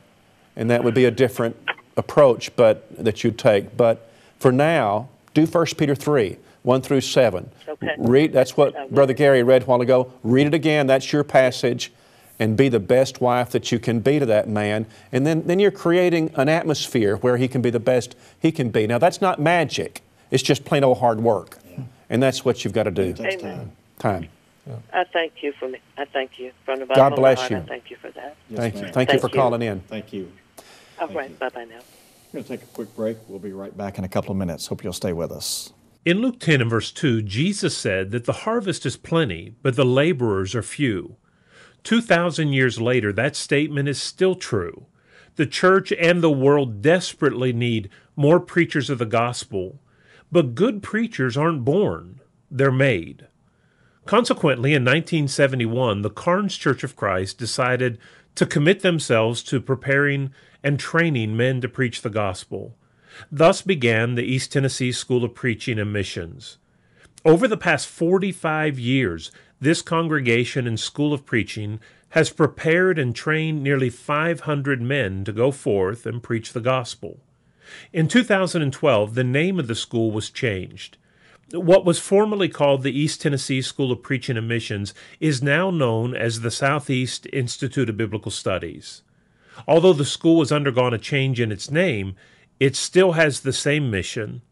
and that would be a different approach that you'd take. But for now, do 1 Peter 3, 1 through 7. Okay. That's what Brother Gary read a while ago. Read it again. That's your passage. And be the best wife that you can be to that man. And then you're creating an atmosphere where he can be the best he can be. Now, that's not magic. It's just plain old hard work. Yeah. And that's what you've got to do. Amen. Time. Yeah. I thank you for me. I thank you from the bottom God bless of my you. heart. I thank you for that. Yes, thank you. Thank you for calling in. Thank you. All right. Bye-bye now. We're going to take a quick break. We'll be right back in a couple of minutes. Hope you'll stay with us. In Luke 10 and verse 2, Jesus said that the harvest is plenty, but the laborers are few. 2,000 years later, that statement is still true. The church and the world desperately need more preachers of the gospel, but good preachers aren't born, they're made. Consequently, in 1971, the Carnes Church of Christ decided to commit themselves to preparing and training men to preach the gospel. Thus began the East Tennessee School of Preaching and Missions. Over the past 45 years, this congregation and School of Preaching has prepared and trained nearly 500 men to go forth and preach the gospel. In 2012, the name of the school was changed. What was formerly called the East Tennessee School of Preaching and Missions is now known as the Southeast Institute of Biblical Studies. Although the school has undergone a change in its name, it still has the same mission,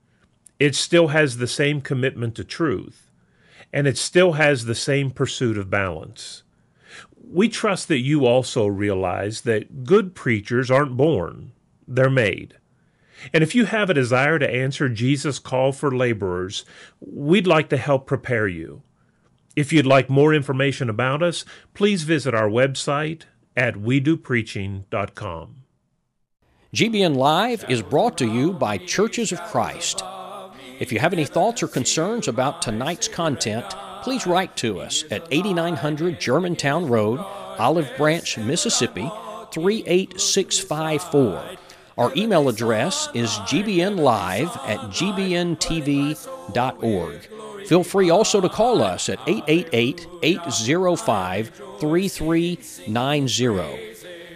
it still has the same commitment to truth, and it still has the same pursuit of balance. We trust that you also realize that good preachers aren't born, they're made. And if you have a desire to answer Jesus' call for laborers, we'd like to help prepare you. If you'd like more information about us, please visit our website at wedopreaching.com. GBN Live is brought to you by Churches of Christ. If you have any thoughts or concerns about tonight's content, please write to us at 8900 Germantown Road, Olive Branch, Mississippi, 38654. Our email address is gbnlive@gbntv.org. Feel free also to call us at 888-805-3390.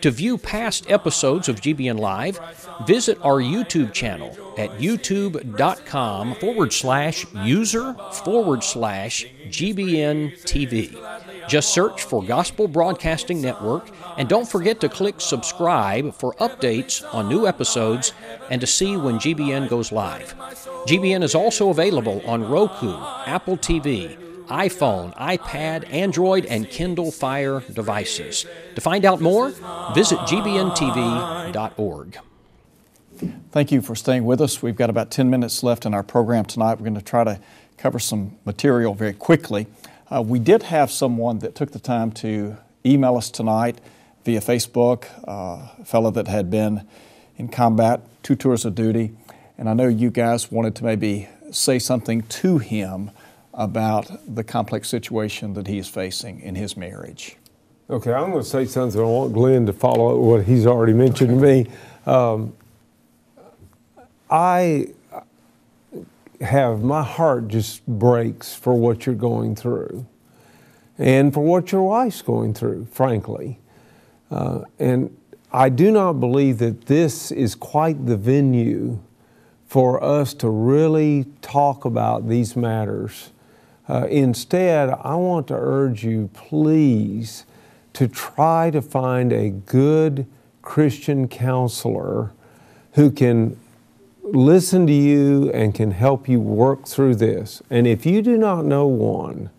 To view past episodes of GBN Live, visit our YouTube channel at youtube.com/user/GBN TV. Just search for Gospel Broadcasting Network, and don't forget to click subscribe for updates on new episodes and to see when GBN goes live. GBN is also available on Roku, Apple TV, iPhone, iPad, Android, and Kindle Fire devices. To find out more, visit gbntv.org. Thank you for staying with us. We've got about 10 minutes left in our program tonight. We're going to try to cover some material very quickly. We did have someone that took the time to email us tonight via Facebook, a fellow that had been in combat, 2 tours of duty, and I know you guys wanted to maybe say something to him about the complex situation that he is facing in his marriage. Okay, I'm going to say something. I want Glenn to follow up what he's already mentioned to me. My heart just breaks for what you're going through. and for what your wife's going through, frankly. And I do not believe that this is quite the venue for us to really talk about these matters. Instead, I want to urge you, please, to try to find a good Christian counselor who can listen to you and can help you work through this. And if you do not know one,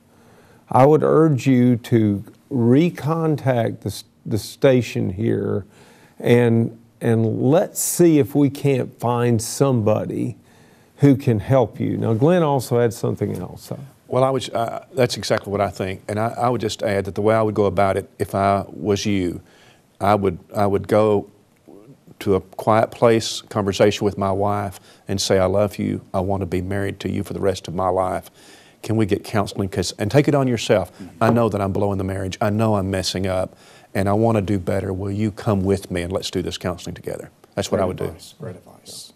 I would urge you to recontact the station here and let's see if we can't find somebody who can help you. Now, Glenn also had something else. Well, that's exactly what I think. And I would just add that the way I would go about it if I was you, I would go to a quiet place, conversation with my wife, and say, I love you, I want to be married to you for the rest of my life. Can we get counseling? And take it on yourself. I know that I'm blowing the marriage. I know I'm messing up, and I want to do better. Will you come with me and let's do this counseling together? That's what I would do. Great advice.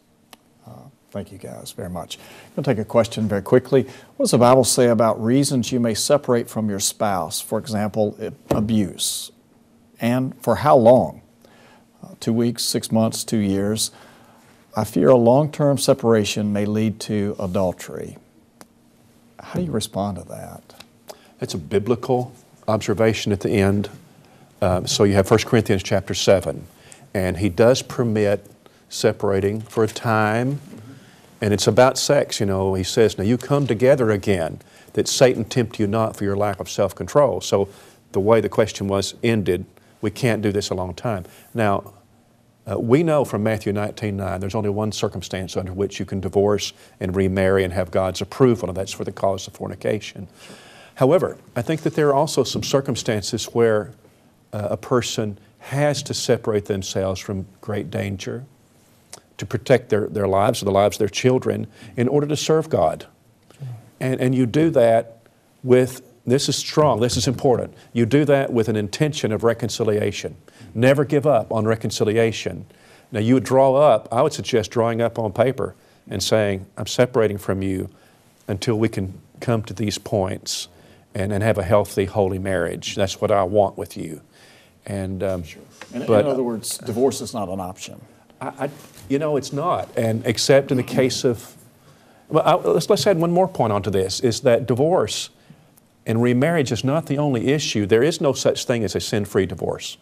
Thank you guys very much. I'm going to take a question very quickly. What does the Bible say about reasons you may separate from your spouse? For example, abuse. And for how long? 2 weeks, 6 months, 2 years. I fear a long-term separation may lead to adultery. How do you respond to that? It's a biblical observation at the end. So you have 1 Corinthians chapter 7, and he does permit separating for a time, and it's about sex. You know, he says, now you come together again, that Satan tempt you not for your lack of self-control. So the way the question was ended, we can't do this a long time. Now, we know from Matthew 19:9, there's only one circumstance under which you can divorce and remarry and have God's approval, and that's for the cause of fornication. However, I think that there are also some circumstances where a person has to separate themselves from great danger to protect their lives or the lives of their children in order to serve God. And you do that with, this is strong, this is important, you do that with an intention of reconciliation. Never give up on reconciliation. Now you would draw up, I would suggest drawing up on paper and saying, I'm separating from you until we can come to these points and have a healthy, holy marriage. That's what I want with you. And, Sure. In other words, divorce is not an option. You know, it's not, and except in the case of, well, let's add one more point onto this, is that divorce and remarriage is not the only issue. There is no such thing as a sin-free divorce.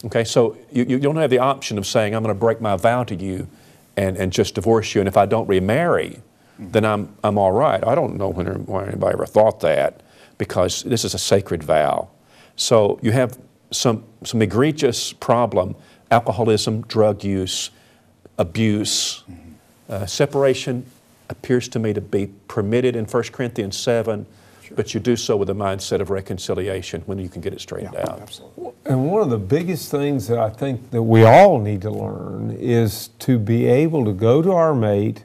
Okay, so you don't have the option of saying, I'm going to break my vow to you and just divorce you, and if I don't remarry, then I'm all right. I don't know why anybody ever thought that, because this is a sacred vow. So you have some egregious problem, alcoholism, drug use, abuse. Separation appears to me to be permitted in 1 Corinthians 7, but you do so with a mindset of reconciliation when you can get it straightened out. Absolutely. And one of the biggest things that I think that we all need to learn is to be able to go to our mate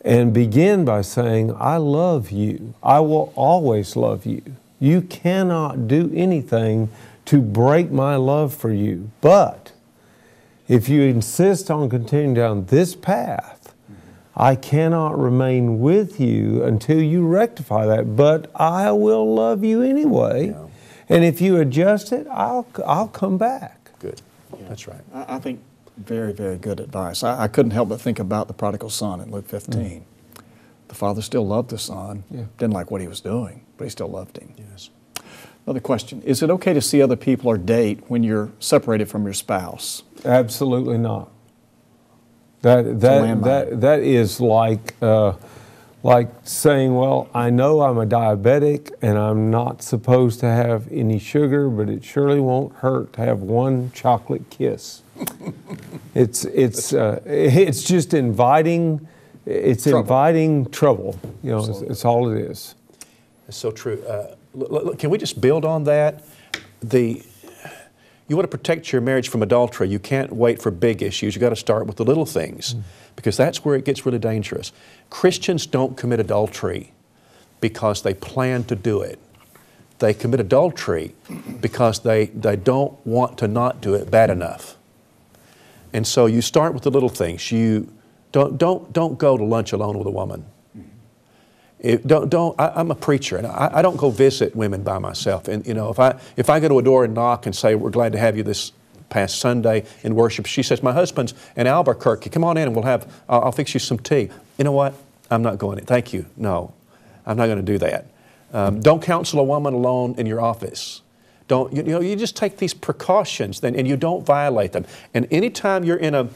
and begin by saying, I love you. I will always love you. You cannot do anything to break my love for you. But if you insist on continuing down this path, I cannot remain with you until you rectify that, but I will love you anyway. Yeah. And if you adjust it, I'll come back. Good. Yeah. That's right. I think very, very good advice. I couldn't help but think about the prodigal son in Luke 15. The father still loved the son, didn't like what he was doing, but he still loved him. Yes. Another question, is it okay to see other people or date when you're separated from your spouse? Absolutely not. That is like saying, well, I know I'm a diabetic and I'm not supposed to have any sugar, but it surely won't hurt to have one chocolate kiss. It's just inviting. It's trouble. Inviting trouble. You know, it's all it is. It's so true. Can we just build on that? You want to protect your marriage from adultery. You can't wait for big issues. You've got to start with the little things because that's where it gets really dangerous. Christians don't commit adultery because they plan to do it. They commit adultery because they don't want to not do it bad enough. And so you start with the little things. You don't go to lunch alone with a woman. I'm a preacher, and I don't go visit women by myself. And you know, if I go to a door and knock and say, "We're glad to have you this past Sunday in worship," she says, "My husband's in Albuquerque. Come on in, and I'll fix you some tea." You know what? I'm not going in. Thank you. No, I'm not going to do that. Don't counsel a woman alone in your office. Don't, you just take these precautions and you don't violate them. And anytime you're in a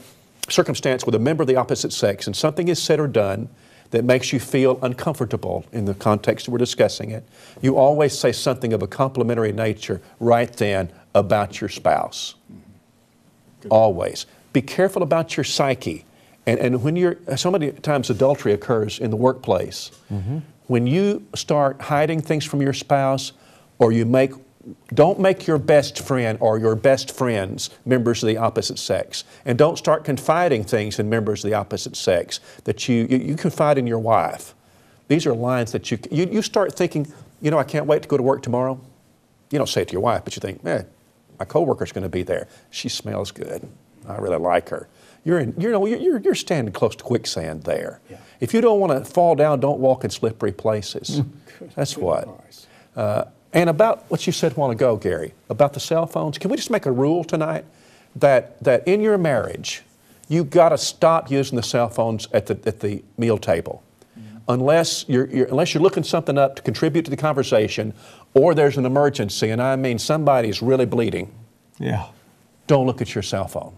circumstance with a member of the opposite sex and something is said or done that makes you feel uncomfortable in the context we're discussing it, you always say something of a complimentary nature right then about your spouse. Always. Be careful about your psyche. And when so many times adultery occurs in the workplace. When you start hiding things from your spouse, or don't make your best friend or your best friends members of the opposite sex. And don't start confiding things in members of the opposite sex that you confide in your wife. These are lines that you start thinking, I can't wait to go to work tomorrow. You don't say it to your wife, but you think, my coworker's going to be there. She smells good. I really like her. You're standing close to quicksand there. Yeah. If you don't want to fall down, don't walk in slippery places. That's what. And about what you said a while ago, Gary, about the cell phones, can we just make a rule tonight that in your marriage, you've got to stop using the cell phones at the meal table, unless you're looking something up to contribute to the conversation, or there's an emergency, and I mean somebody's really bleeding. Yeah. Don't look at your cell phone,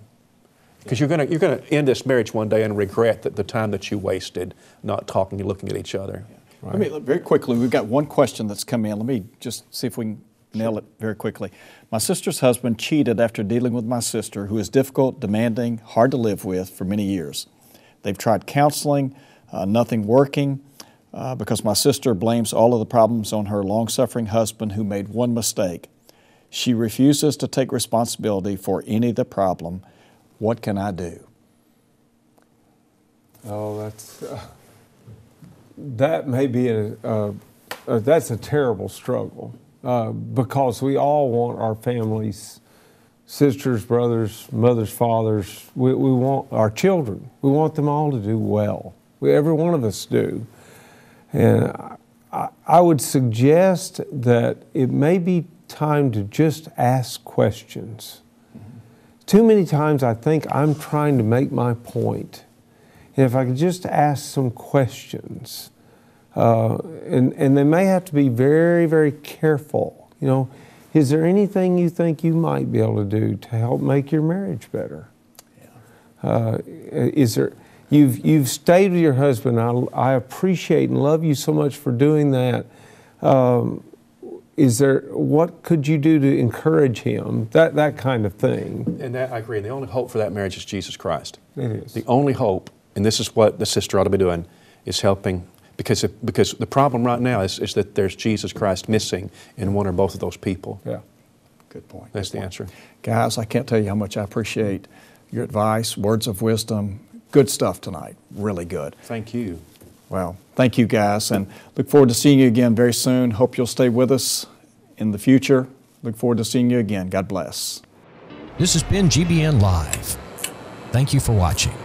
because you're gonna end this marriage one day and regret the time that you wasted not talking and looking at each other. Yeah. Right. Let me, very quickly, we've got one question that's come in. Let me just see if we can nail it very quickly. My sister's husband cheated after dealing with my sister, who is difficult, demanding, hard to live with for many years. They've tried counseling, nothing working, because my sister blames all of the problems on her long-suffering husband who made one mistake. She refuses to take responsibility for any of the problem. What can I do? Oh, that may be that's a terrible struggle, because we all want our families, sisters, brothers, mothers, fathers, we want our children, we want them all to do well. Every one of us do. And I would suggest that it may be time to just ask questions. Too many times I think I'm trying to make my point. And if I could just ask some questions, and they may have to be very, very careful. Is there anything you think you might be able to do to help make your marriage better? Yeah. You've stayed with your husband. I appreciate and love you so much for doing that. What could you do to encourage him? That kind of thing. And that, I agree. The only hope for that marriage is Jesus Christ. It is. The only hope, and this is what the sister ought to be doing, is helping, because the problem right now is that there's Jesus Christ missing in one or both of those people. Yeah. Good point. That's the answer. Guys, I can't tell you how much I appreciate your advice, words of wisdom. Good stuff tonight. Really good. Thank you. Well, thank you, guys, and look forward to seeing you again very soon. Hope you'll stay with us in the future. Look forward to seeing you again. God bless. This has been GBN Live. Thank you for watching.